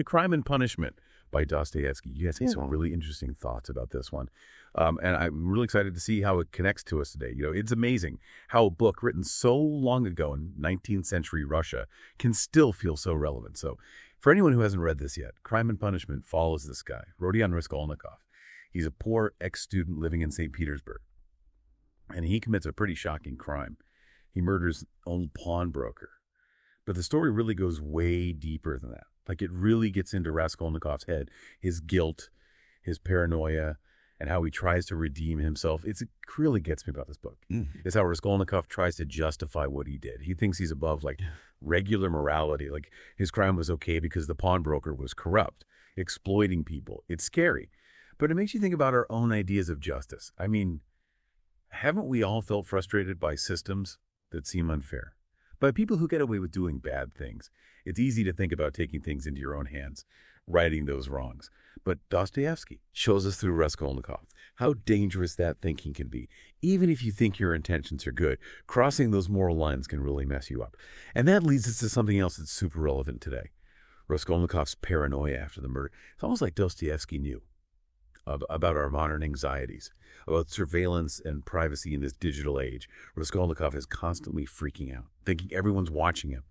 Crime and Punishment by Dostoevsky. You guys had some really interesting thoughts about this one. And I'm really excited to see how it connects to us today. It's amazing how a book written so long ago in 19th century Russia can still feel so relevant. So for anyone who hasn't read this yet, Crime and Punishment follows this guy, Rodion Raskolnikov. He's a poor ex-student living in St. Petersburg. And he commits a pretty shocking crime. He murders an old pawnbroker. But the story really goes way deeper than that. Like, it really gets into Raskolnikov's head, his guilt, his paranoia, and how he tries to redeem himself. It really gets me about this book. It's how Raskolnikov tries to justify what he did. He thinks he's above, regular morality. Like, his crime was okay because the pawnbroker was corrupt, exploiting people. It's scary. But it makes you think about our own ideas of justice. I mean, haven't we all felt frustrated by systems that seem unfair? By people who get away with doing bad things? It's easy to think about taking things into your own hands, righting those wrongs. But Dostoevsky shows us through Raskolnikov how dangerous that thinking can be. Even if you think your intentions are good, crossing those moral lines can really mess you up. And that leads us to something else that's super relevant today. Raskolnikov's paranoia after the murder. It's almost like Dostoevsky knew about our modern anxieties, about surveillance and privacy in this digital age. Raskolnikov is constantly freaking out, thinking everyone's watching him,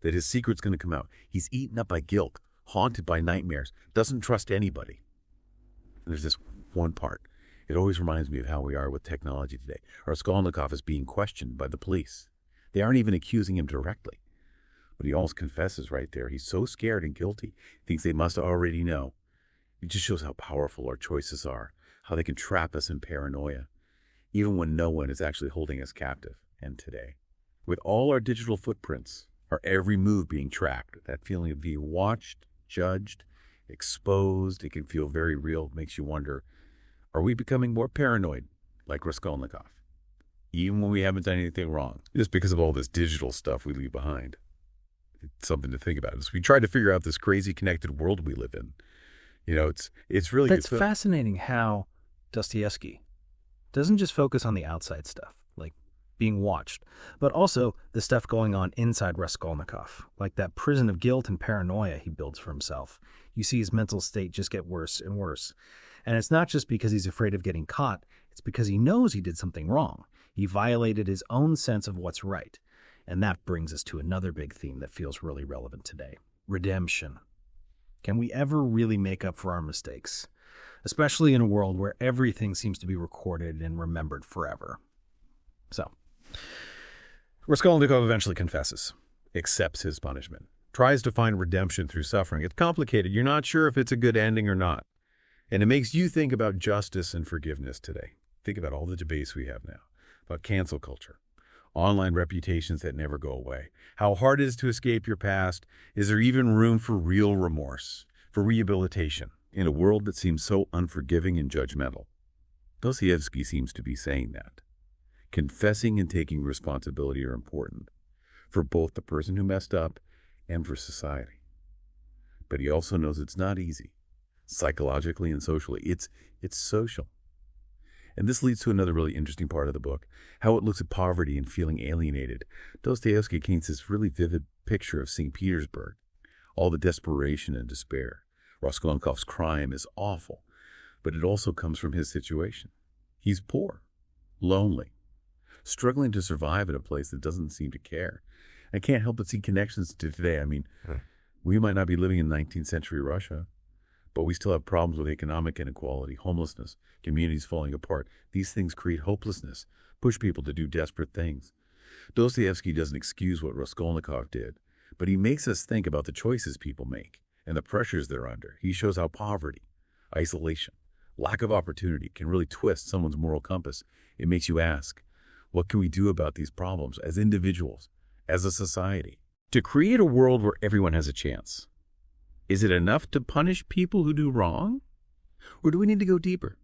that his secret's going to come out. He's eaten up by guilt, haunted by nightmares, doesn't trust anybody. And there's this one part. It always reminds me of how we are with technology today. Raskolnikov is being questioned by the police. They aren't even accusing him directly. But he almost confesses right there. He's so scared and guilty, he thinks they must already know. It just shows how powerful our choices are, how they can trap us in paranoia, even when no one is actually holding us captive. And today, with all our digital footprints, our every move being tracked, that feeling of being watched, judged, exposed, it can feel very real. It makes you wonder, are we becoming more paranoid like Raskolnikov, even when we haven't done anything wrong, just because of all this digital stuff we leave behind? It's something to think about as we try to figure out this crazy connected world we live in. It's really That's fascinating how Dostoevsky doesn't just focus on the outside stuff, like being watched, but also the stuff going on inside Raskolnikov, like that prison of guilt and paranoia he builds for himself. You see his mental state just get worse and worse. And it's not just because he's afraid of getting caught, it's because he knows he did something wrong. He violated his own sense of what's right. And that brings us to another big theme that feels really relevant today: redemption. Can we ever really make up for our mistakes, especially in a world where everything seems to be recorded and remembered forever? So, Raskolnikov eventually confesses, accepts his punishment, tries to find redemption through suffering. It's complicated. You're not sure if it's a good ending or not. And it makes you think about justice and forgiveness today. Think about all the debates we have now about cancel culture, online reputations that never go away, how hard it is to escape your past. Is there even room for real remorse, for rehabilitation, in a world that seems so unforgiving and judgmental? Dostoevsky seems to be saying that. Confessing and taking responsibility are important for both the person who messed up and for society. But he also knows it's not easy, psychologically and socially. It's social. And this leads to another really interesting part of the book, how it looks at poverty and feeling alienated. Dostoevsky paints this really vivid picture of St. Petersburg, all the desperation and despair. Raskolnikov's crime is awful, but it also comes from his situation. He's poor, lonely, struggling to survive in a place that doesn't seem to care. I can't help but see connections to today. I mean, we might not be living in 19th century Russia, but we still have problems with economic inequality, homelessness, communities falling apart. These things create hopelessness, push people to do desperate things. Dostoevsky doesn't excuse what Raskolnikov did, but he makes us think about the choices people make and the pressures they're under. He shows how poverty, isolation, lack of opportunity can really twist someone's moral compass. It makes you ask, what can we do about these problems as individuals, as a society, to create a world where everyone has a chance? Is it enough to punish people who do wrong? Or do we need to go deeper?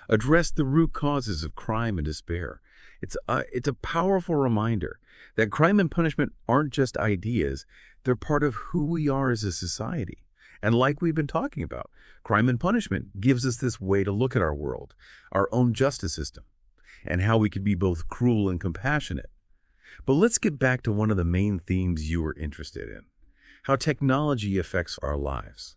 Address the root causes of crime and despair. It's a powerful reminder that crime and punishment aren't just ideas, they're part of who we are as a society. And like we've been talking about, crime and punishment gives us this way to look at our world, our own justice system, and how we can be both cruel and compassionate. But let's get back to one of the main themes you were interested in. how technology affects our lives.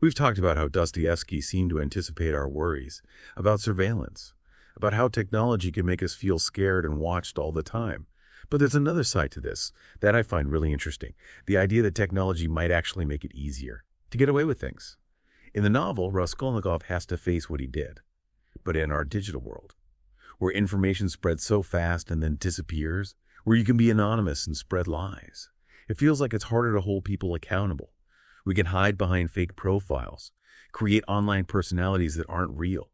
We've talked about how Dostoevsky seemed to anticipate our worries, about surveillance, about how technology can make us feel scared and watched all the time. But there's another side to this that I find really interesting, the idea that technology might actually make it easier to get away with things. In the novel, Raskolnikov has to face what he did. But in our digital world, where information spreads so fast and then disappears, where you can be anonymous and spread lies, it feels like it's harder to hold people accountable. We can hide behind fake profiles, create online personalities that aren't real,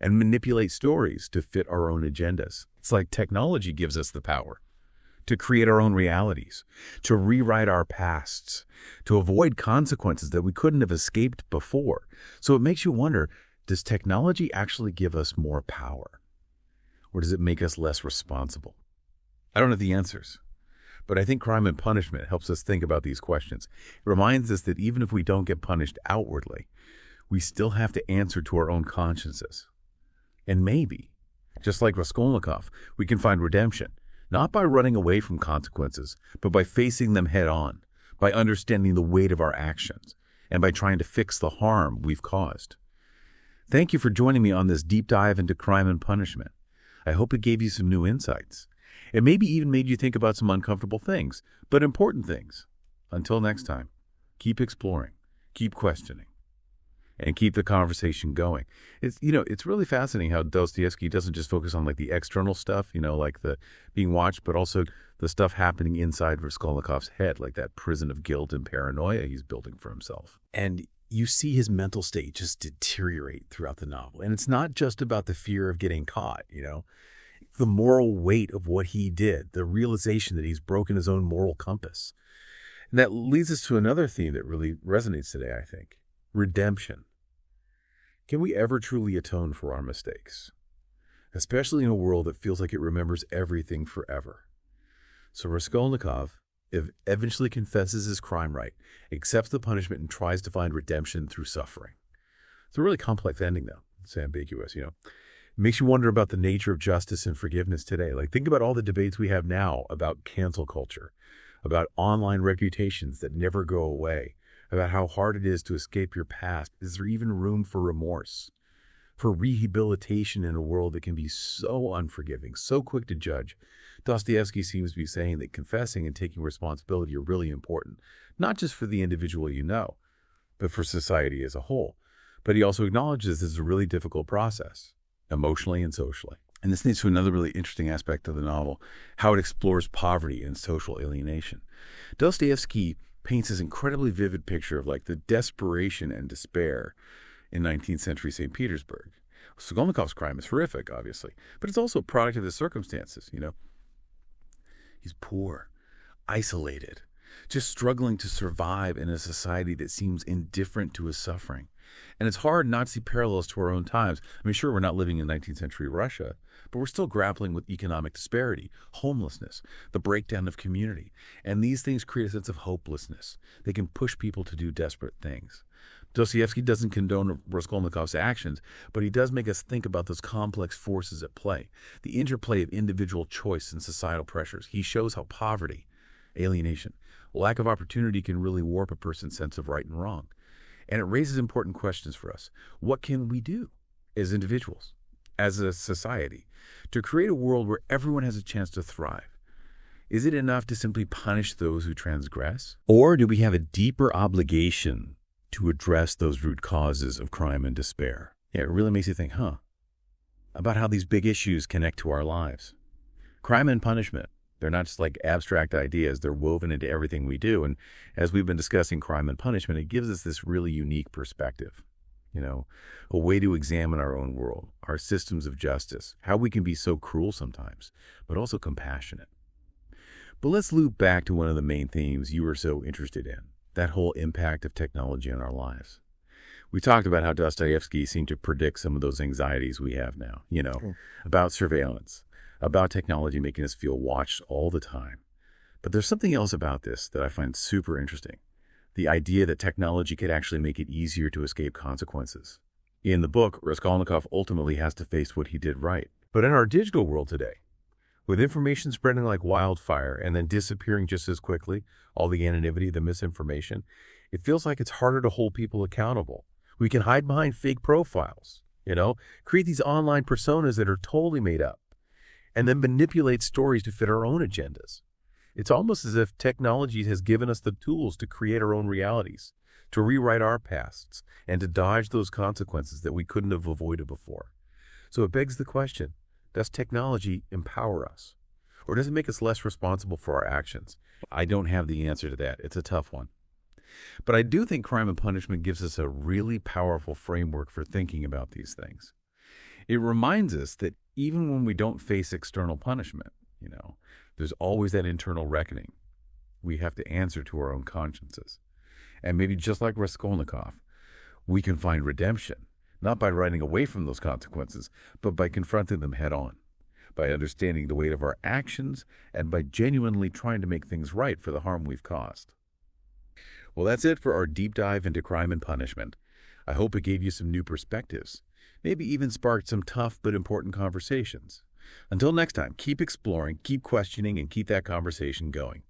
and manipulate stories to fit our own agendas. It's like technology gives us the power to create our own realities, to rewrite our pasts, to avoid consequences that we couldn't have escaped before. So it makes you wonder, does technology actually give us more power? Or does it make us less responsible? I don't have the answers, but I think Crime and Punishment helps us think about these questions. It reminds us that even if we don't get punished outwardly, we still have to answer to our own consciences. And maybe, just like Raskolnikov, we can find redemption, not by running away from consequences, but by facing them head on, by understanding the weight of our actions, and by trying to fix the harm we've caused. Thank you for joining me on this deep dive into Crime and Punishment. I hope it gave you some new insights. It maybe even made you think about some uncomfortable things, but important things. Until next time, keep exploring, keep questioning, and keep the conversation going. It's really fascinating how Dostoevsky doesn't just focus on like the external stuff, like the being watched, but also the stuff happening inside Raskolnikov's head, like that prison of guilt and paranoia he's building for himself. And you see his mental state just deteriorate throughout the novel. And it's not just about the fear of getting caught, the moral weight of what he did, the realization that he's broken his own moral compass. And that leads us to another theme that really resonates today, I think. Redemption. Can we ever truly atone for our mistakes? Especially in a world that feels like it remembers everything forever. So Raskolnikov eventually confesses his crime right, accepts the punishment, and tries to find redemption through suffering. It's a really complex ending, though. It's ambiguous, It makes you wonder about the nature of justice and forgiveness today. Like, think about all the debates we have now about cancel culture, about online reputations that never go away, about how hard it is to escape your past. Is there even room for remorse, for rehabilitation in a world that can be so unforgiving, so quick to judge? Dostoevsky seems to be saying that confessing and taking responsibility are really important, not just for the individual but for society as a whole. But he also acknowledges this is a really difficult process, emotionally and socially. And this leads to another really interesting aspect of the novel, how it explores poverty and social alienation. Dostoevsky paints this incredibly vivid picture of like the desperation and despair in 19th century St. Petersburg. Raskolnikov's crime is horrific, obviously, but it's also a product of the circumstances, He's poor, isolated, just struggling to survive in a society that seems indifferent to his suffering. And it's hard not to see parallels to our own times. I mean, sure, we're not living in 19th century Russia, but we're still grappling with economic disparity, homelessness, the breakdown of community. And these things create a sense of hopelessness. They can push people to do desperate things. Dostoevsky doesn't condone Raskolnikov's actions, but he does make us think about those complex forces at play, the interplay of individual choice and societal pressures. He shows how poverty, alienation, lack of opportunity can really warp a person's sense of right and wrong. And it raises important questions for us. What can we do as individuals, as a society, to create a world where everyone has a chance to thrive? Is it enough to simply punish those who transgress? Or do we have a deeper obligation to address those root causes of crime and despair? Yeah, it really makes you think, about how these big issues connect to our lives. Crime and punishment, they're not just like abstract ideas, they're woven into everything we do. And as we've been discussing crime and punishment, it gives us this really unique perspective, a way to examine our own world, our systems of justice, how we can be so cruel sometimes, but also compassionate. But let's loop back to one of the main themes you were so interested in, that whole impact of technology on our lives. We talked about how Dostoevsky seemed to predict some of those anxieties we have now, about surveillance, about technology making us feel watched all the time. But there's something else about this that I find super interesting. The idea that technology could actually make it easier to escape consequences. In the book, Raskolnikov ultimately has to face what he did right. But in our digital world today, With information spreading like wildfire and then disappearing just as quickly, all the anonymity, the misinformation, it feels like it's harder to hold people accountable. We can hide behind fake profiles, create these online personas that are totally made up, and then manipulate stories to fit our own agendas. It's almost as if technology has given us the tools to create our own realities, to rewrite our pasts, and to dodge those consequences that we couldn't have avoided before. So it begs the question, does technology empower us? Or does it make us less responsible for our actions? I don't have the answer to that. It's a tough one. But I do think Crime and Punishment gives us a really powerful framework for thinking about these things. It reminds us that even when we don't face external punishment, there's always that internal reckoning. We have to answer to our own consciences. And maybe just like Raskolnikov, we can find redemption, not by running away from those consequences, but by confronting them head on, by understanding the weight of our actions, and by genuinely trying to make things right for the harm we've caused. Well, that's it for our deep dive into Crime and Punishment. I hope it gave you some new perspectives, maybe even sparked some tough but important conversations. Until next time, keep exploring, keep questioning, and keep that conversation going.